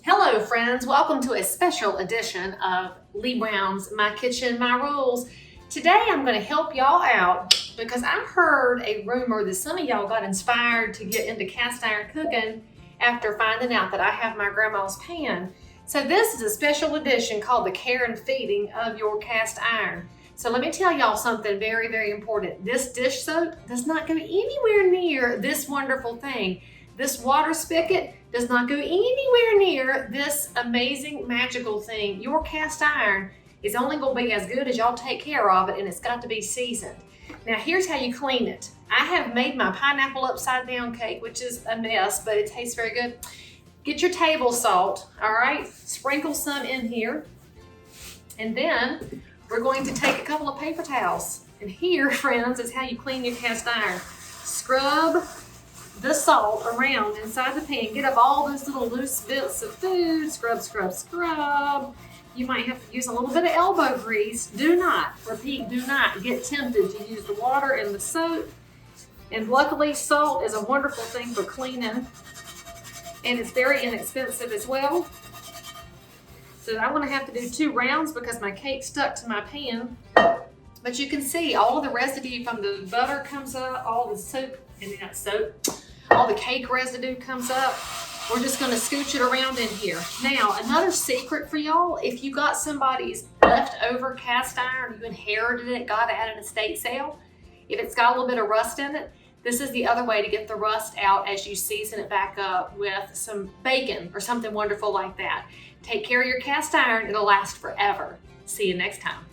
Hello friends, welcome to a special edition of Leigh Brown's My Kitchen, My Rules. Today I'm going to help y'all out because I heard a rumor that some of y'all got inspired to get into cast iron cooking after finding out that I have my grandma's pan. So this is a special edition called the care and feeding of your cast iron. So let me tell y'all something very, very important. This dish soap does not go anywhere near this wonderful thing. This water spigot does not go anywhere near this amazing magical thing. Your cast iron is only going to be as good as y'all take care of it, and it's got to be seasoned. Now here's how you clean it. I have made my pineapple upside down cake, which is a mess, but it tastes very good. Get your table salt, all right? Sprinkle some in here. And then we're going to take a couple of paper towels. And here, friends, is how you clean your cast iron. Scrub the salt around inside the pan. Get up all those little loose bits of food. Scrub, scrub, scrub. You might have to use a little bit of elbow grease. Do not, repeat, do not get tempted to use the water and the soap. And luckily, salt is a wonderful thing for cleaning. And it's very inexpensive as well. So I'm going to have to do 2 rounds because my cake stuck to my pan. But you can see all of the residue from the butter comes up, all the soap, and not soap, all the cake residue comes up. We're just going to scooch it around in here. Now, another secret for y'all, if you got somebody's leftover cast iron, you inherited it, got it at an estate sale, if it's got a little bit of rust in it, this is the other way to get the rust out as you season it back up with some bacon or something wonderful like that. Take care of your cast iron, it'll last forever. See you next time.